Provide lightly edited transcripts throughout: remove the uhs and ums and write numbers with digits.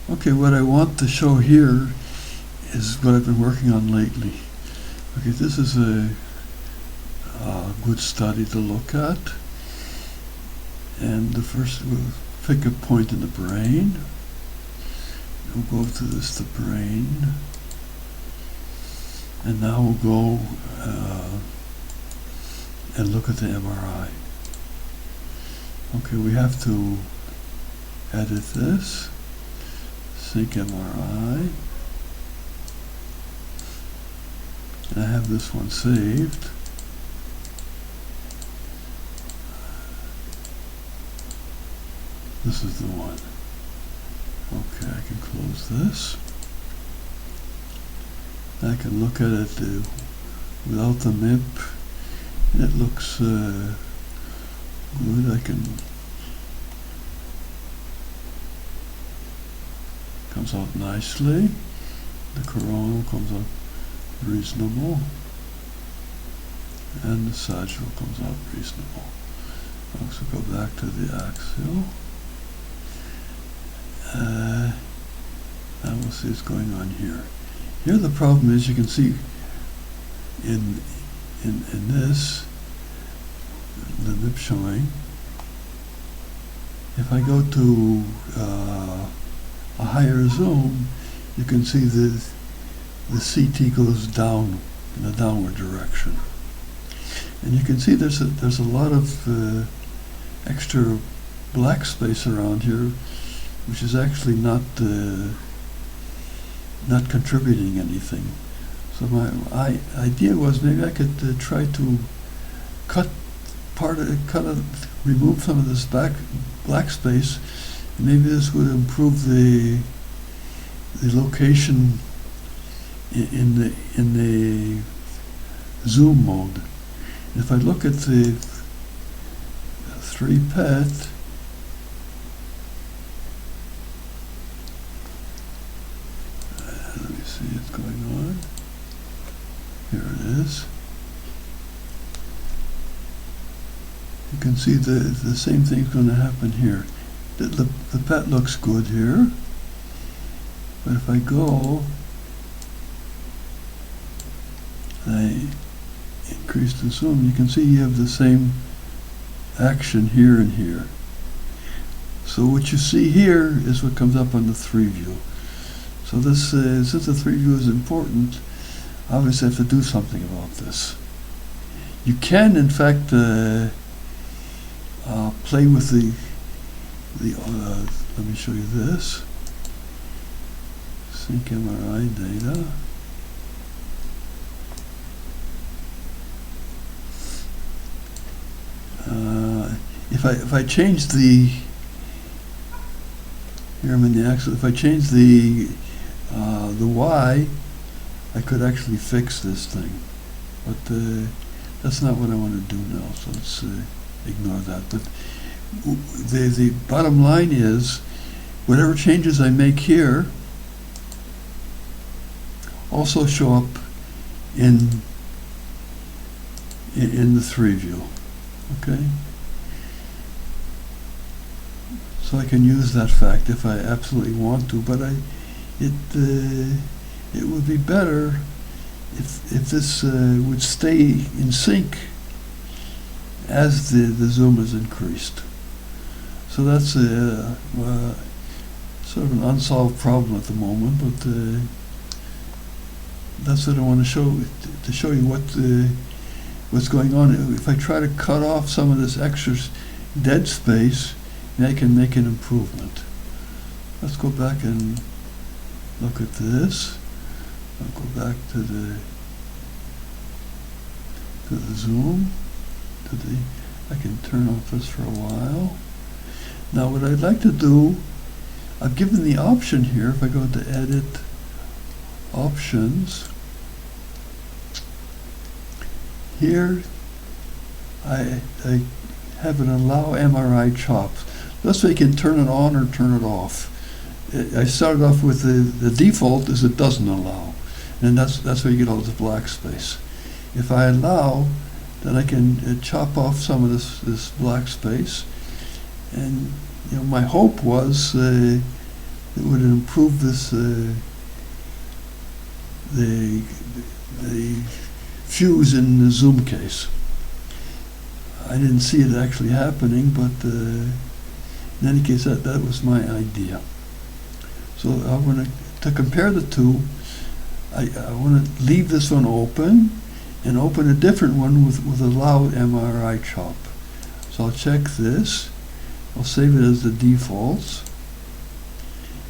Okay, what I want to show here is what I've been working on lately. Okay, this is a good study to look at. And the first, we'll pick a point in the brain. We'll go to the brain. And now we'll go and look at the MRI. Okay, we have to edit this. Sync MRI. And I have this one saved. This is the one. Okay, I can close this. I can look at it without the MIP. And it looks good. I can comes out nicely. The coronal comes out reasonable, and the sagittal comes out reasonable. I'll also go back to the axial. And we'll see what's going on here. Here the problem is, you can see in this, the MIP showing, if I go to a higher zoom, you can see the CT goes down in a downward direction. And you can see there's a lot of extra black space around here, which is actually not contributing anything. So my idea was, maybe I could try to remove some of this black space. Maybe this would improve the location in the zoom mode. If I look at the 3 PET, let me see what's going on. Here it is. You can see the same thing's going to happen here. The PET looks good here, but if I go, I increase the zoom, you can see you have the same action here and here. So what you see here is what comes up on the 3 view. So this, since the 3 view is important, obviously I have to do something about this. You can, in fact, play with let me show you this. Sync MRI data. If I change the, here I'm in the axis, if I change the Y, I could actually fix this thing. But that's not what I want to do now, so let's ignore that. But the bottom line is, whatever changes I make here also show up in the 3 view. Okay? So I can use that fact if I absolutely want to, but it would be better if this would stay in sync as the zoom is increased. So that's sort of an unsolved problem at the moment, but that's what I want to show you what's going on. If I try to cut off some of this extra dead space, I can make an improvement. Let's go back and look at this. I'll go back to the zoom. I can turn off this for a while. Now what I'd like to do, I've given the option here, if I go to Edit, Options, here I have an Allow MRI Chops. This way you can turn it on or turn it off. I started off with the default is it doesn't allow, and that's where you get all this black space. If I allow, then I can chop off some of this black space, and my hope was that would improve this the fuse in the zoom case. I didn't see it actually happening, but in any case, that was my idea. So I want to compare the two. I want to leave this one open and open a different one with allow MRI chop. So I'll check this. I'll save it as the defaults.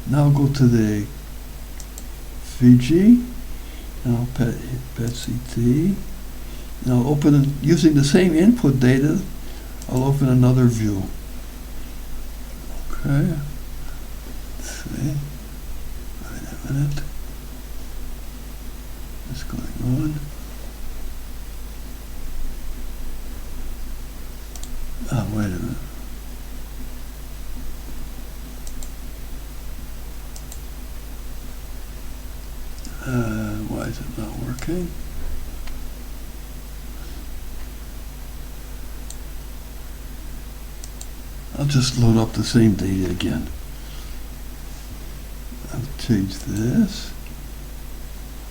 Now I'll go to the Fiji and I'll hit PET-CT. And I'll open it using the same input data. I'll open another view. Okay. Let's see. Wait a minute. What's going on? Oh, wait a minute. Why is it not working? I'll just load up the same data again. I'll change this.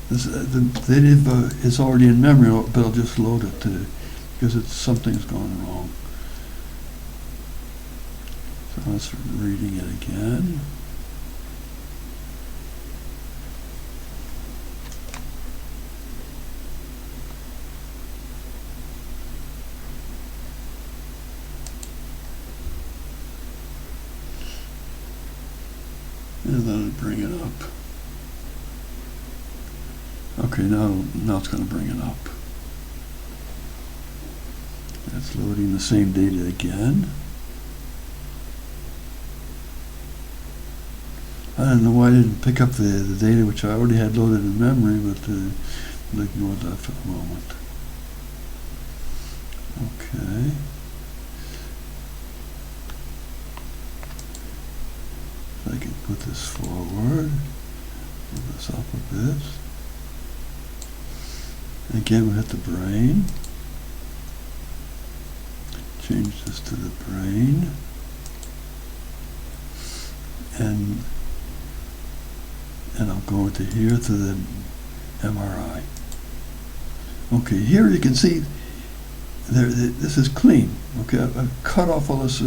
The data is already in memory, but I'll just load it because something's gone wrong. So let's reading it again. And then it'll bring it up. Okay, now it's going to bring it up. It's loading the same data again. I don't know why I didn't pick up the data which I already had loaded in memory, but we'll ignore that for the moment. Okay. I can put this forward, move this up a bit. Again, we hit the brain. Change this to the brain. And I'll go into here to the MRI. Okay, here you can see this is clean. Okay, I've cut off all this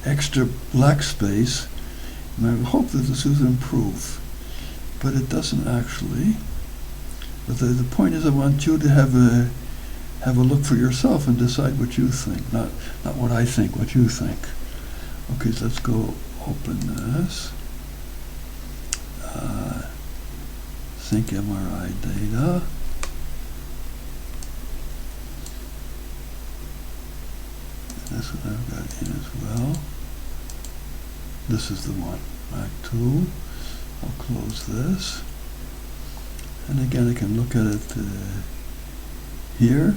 extra black space, and I hope that this will improve, but it doesn't actually. But the point is, I want you to have a look for yourself and decide what you think, not what I think, what you think. Okay, so let's go open this. Sync MRI data. This one I've got in as well. This is the one, Mac 2. I'll close this. And again, I can look at it here.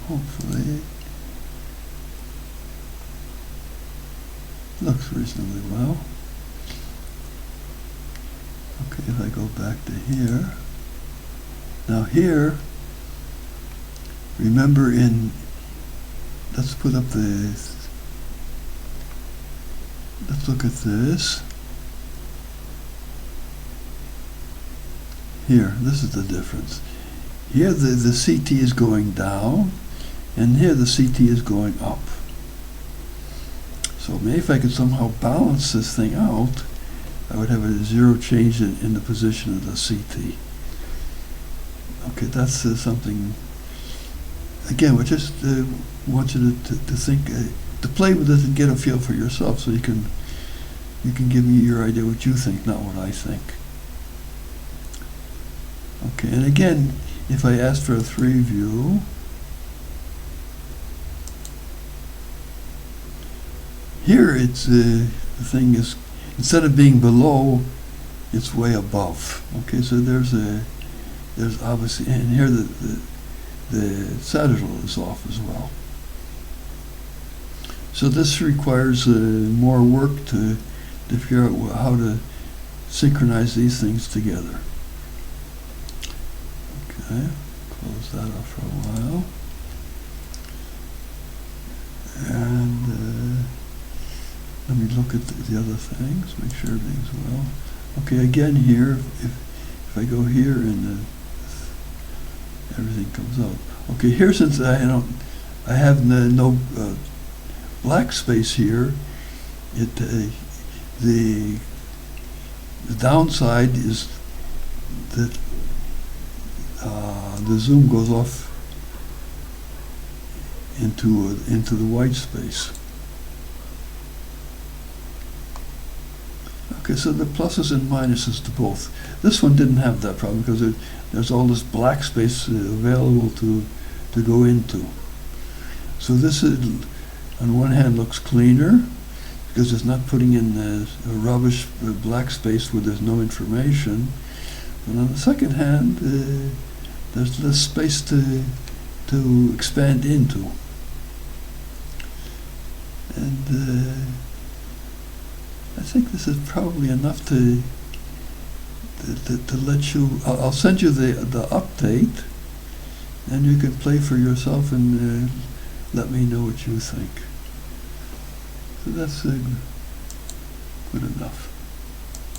Hopefully, looks reasonably well. Okay, if I go back to here. Now here, remember let's put up let's look at this. Here, this is the difference. Here the CT is going down, and here the CT is going up. So maybe if I could somehow balance this thing out, I would have a zero change in the position of the CT. Okay, that's something. Again, we just want you to think, to play with it and get a feel for yourself, so you can give me your idea what you think, not what I think. Okay, and again, if I ask for a 3 view, here it's the thing is, instead of being below, it's way above. Okay, so there's obviously, and here the sagittal is off as well. So this requires more work to figure out how to synchronize these things together. Okay, close that off for a while. And look at the other things, make sure everything's well. Okay, again here, if I go here and everything comes out. Okay, here since I have no black space here, the downside is that the zoom goes off into the white space. Okay, so the pluses and minuses to both. This one didn't have that problem because there's all this black space available to go into. So this is, on one hand, looks cleaner because it's not putting in a rubbish black space where there's no information. But on the second hand, there's less space to expand into. And I think this is probably enough to let you. I'll send you the update, and you can play for yourself and let me know what you think. So that's good enough.